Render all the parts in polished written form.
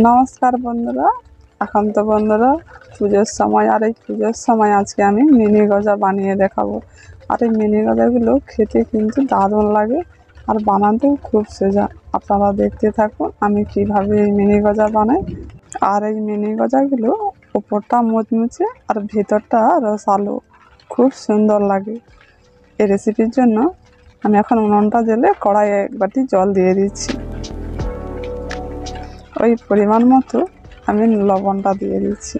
নমস্কার বন্ধুরা। এখন তো বন্ধুরা পুজোর সময়, আর এই পুজোর সময় আজকে আমি মিনি গজা বানিয়ে দেখাবো। আর এই মিনি গজাগুলো খেতে কিন্তু দারুণ লাগে আর বানাতেও খুব সোজা। আপনারা দেখতে থাকুন আমি কিভাবে এই মিনি গজা বানাই। আর এই মিনি গজাগুলো উপরটা মুচমুচে আর ভেতরটা রসালো, খুব সুন্দর লাগে। এই রেসিপির জন্য আমি এখন উনুনটা জ্বেলে কড়াইয়ে এক বাটি জল দিয়ে দিচ্ছি। ওই পরিমাণ মতো আমি লবণটা দিয়ে দিচ্ছি।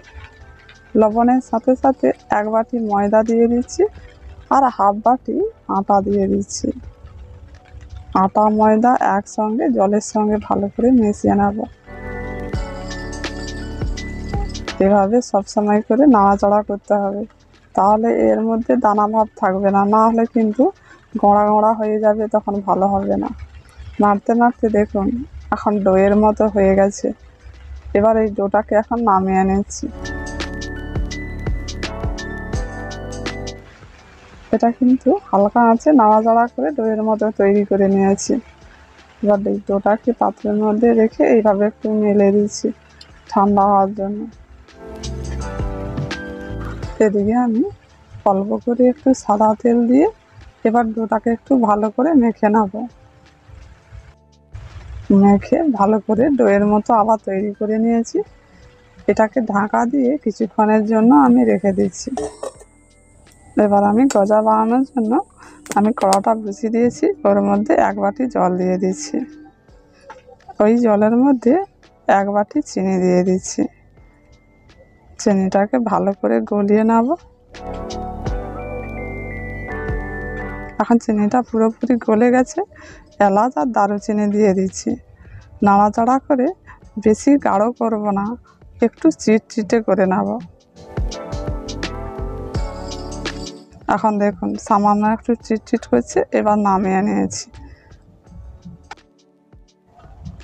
লবণের সাথে সাথে এক বাটি ময়দা দিয়ে দিচ্ছি আর হাফ বাটি আটা দিয়ে দিচ্ছি। আটা ময়দা একসঙ্গে জলের সঙ্গে ভালো করে মিশিয়ে নেব। এভাবে সবসময় করে নাড়াচাড়া করতে হবে, তাহলে এর মধ্যে দানা ভাব থাকবে না, না হলে কিন্তু গোড়া গোড়া হয়ে যাবে, তখন ভালো হবে না। নাড়তে নাড়তে দেখুন এখন ডোয়ের মতো হয়ে গেছে। এবার এই ডোটাকে এখন নামিয়ে নিচ্ছি। এটা কিন্তু হালকা আঁচে নাড়াচাড়া করে ডোয়ের মতো তৈরি করে নিয়েছি। এবার এই ডোটাকে পাত্রের মধ্যে রেখে এইভাবে একটু মেলে দিচ্ছি ঠান্ডা হওয়ার জন্য। এদিকে আমি অল্প করে একটু সাদা তেল দিয়ে এবার ডোটাকে একটু ভালো করে মেখে নেব। মেখে ভালো করে ডোয়ের মতো আবার তৈরি করে নিয়েছি। এটাকে ঢাকা দিয়ে কিছুক্ষণের জন্য আমি রেখে দিচ্ছি। এবার আমি গজা বানানোর জন্য আমি কড়াটা বসিয়ে দিয়েছি, ওর মধ্যে এক বাটি জল দিয়ে দিচ্ছি। ওই জলের মধ্যে এক বাটি চিনি দিয়ে দিচ্ছি। চিনিটাকে ভালো করে গলিয়ে নেব। এখন চিনিটা পুরোপুরি গলে গেছে, এলাচ আর দারুচিনি দিয়ে দিচ্ছি। নাড়াচাড়া করে বেশি গাঢ় করব না, একটু চিটচিটে করে নেব। এখন দেখুন সামান্য একটু চিটচিট করছে, এবার নামিয়ে নিয়েছি।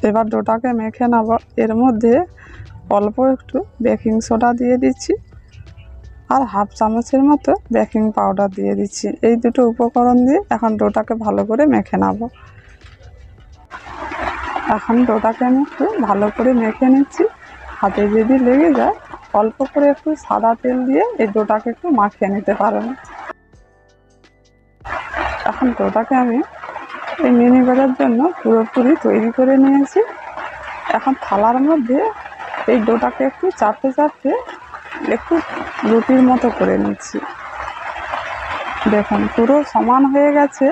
এবার ডোটাকে মেখে নেব। এর মধ্যে অল্প একটু বেকিং সোডা দিয়ে দিচ্ছি আর হাফ চামচের মতো বেকিং পাউডার দিয়ে দিচ্ছি। এই দুটো উপকরণ দিয়ে এখন ডোটাকে ভালো করে মেখে নেব। এখন ডোটাকে আমি একটু ভালো করে মেখে নিচ্ছি। হাতে যদি লেগে যায় অল্প করে একটু সাদা তেল দিয়ে এই ডোটাকে একটু মাখিয়ে নিতে পারেন। এখন ডোটাকে আমি এই মিনি গজার জন্য পুরোপুরি তৈরি করে নিয়েছি। এখন থালার মধ্যে এই ডোটাকে একটু চাপতে চাপতে একটু রুটির মতো করে নিচ্ছি। দেখুন পুরো সমান হয়ে গেছে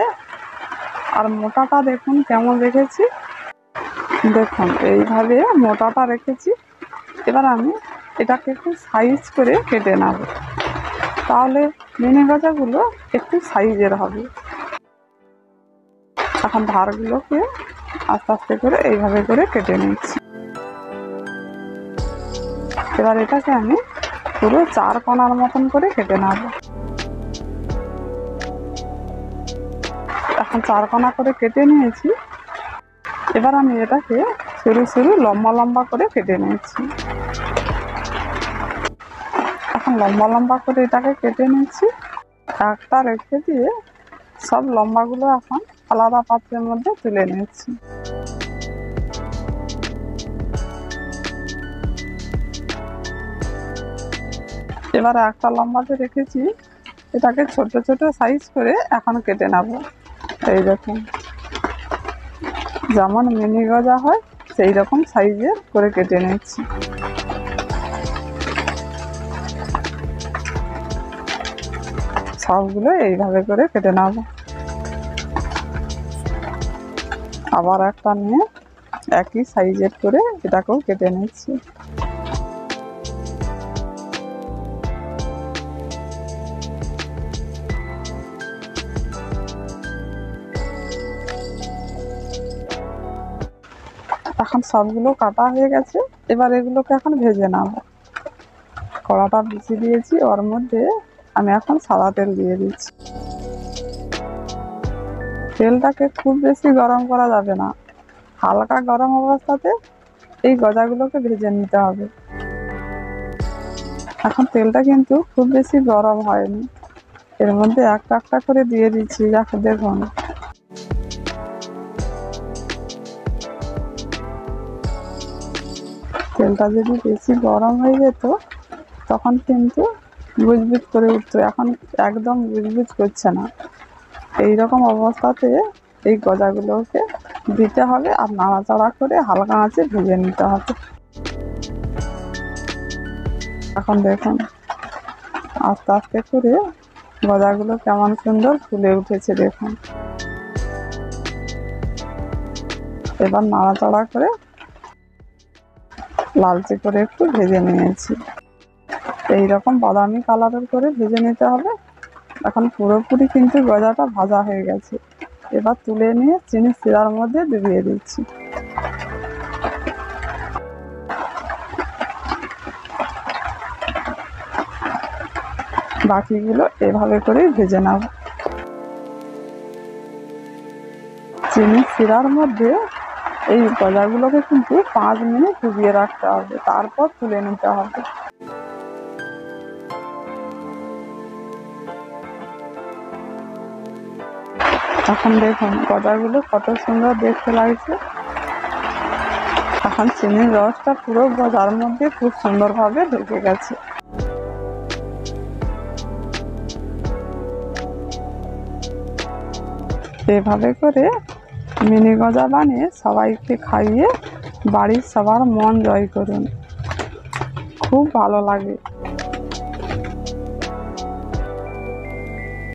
আর মোটাটা দেখুন কেমন রেখেছি। দেখুন এইভাবে মোটাটা রেখেছি। এবার আমি এটাকে একটু সাইজ করে কেটে নেব, তাহলে মিনি গজাগুলো একটু সাইজের হবে। এখন ধারগুলোকে আস্তে আস্তে করে এইভাবে করে কেটে নিচ্ছি। এবার এটাকে আমি পুরো 4 কোণার মতন করে কেটে নেব। এখন 4 কোণা করে কেটে নিয়েছি। এবার আমি এটাকে সরু সরু লম্বা লম্বা করে কেটে নিয়েছি। এখন লম্বা লম্বা করে এটাকে কেটে নিচ্ছি। একটা রেখে দিয়ে সব লম্বাগুলো এখন আলাদা পাত্রের মধ্যে তুলে নিচ্ছি। এবার একটা লম্বাতে রেখেছি, এটাকে ছোট ছোট সাইজ করে এখন কেটে নেব। এই দেখুন যেমন মিনি গজা হয় সেই রকম সাইজের করে কেটে নিচ্ছি। সবগুলো এইভাবে করে কেটে নেব। আবার একটা নিয়ে একই সাইজের করে এটাকেও কেটে নিচ্ছি। এখন সবগুলো কাটা হয়ে গেছে। এবার এগুলোকে এখন ভেজে নেব। কড়াটা বসিয়ে দিয়েছি, ওর মধ্যে আমি এখন সাদা তেল দিয়ে দিচ্ছি। তেলটাকে খুব বেশি গরম করা যাবে না, হালকা গরম অবস্থাতে এই গজাগুলোকে ভেজে নিতে হবে। এখন তেলটা কিন্তু খুব বেশি গরম হয়নি, এর মধ্যে একটা একটা করে দিয়ে দিচ্ছি। দেখুন তেলটা যদি বেশি গরম হয়ে যেত তখন কিন্তু বুজবুজ করে উঠতো, এখন একদম বুজবুজ করছে না। এই রকম অবস্থাতে এই গজাগুলোকে দিতে হবে আর নাড়াচাড়া করে হালকা আঁচে ভেজে নিতে হবে। এখন দেখুন আস্তে আস্তে করে গজাগুলো কেমন সুন্দর ফুলে উঠেছে দেখুন। এবার নাড়াচাড়া করে লালচে করে একটু ভেজে নিয়েছি। এইরকম বাদামি কালারের করে ভেজে নিতে হবে। এখন পুরোপুরি কিন্তু গজাটা ভাজা হয়ে গেছে। এবার তুলে নিয়ে চিনি শিরার মধ্যে ডুবিয়ে দিচ্ছি। বাকিগুলো এভাবে করেই ভেজে নেব। চিনি শিরার মধ্যে এই গজাগুলোকে কিন্তু 5 মিনিট ডুবিয়ে রাখতে হবে, তারপর তুলে নিতে হবে। এখন দেখুন গজাগুলো কত সুন্দর দেখতে লাগছে। এখন চিনির রসটা পুরো গজার মধ্যে খুব সুন্দরভাবে ঢুকে গেছে। এভাবে করে মিনি গজা বানিয়ে সবাইকে খাইয়ে বাড়ির সবার মন জয় করুন, খুব ভালো লাগে।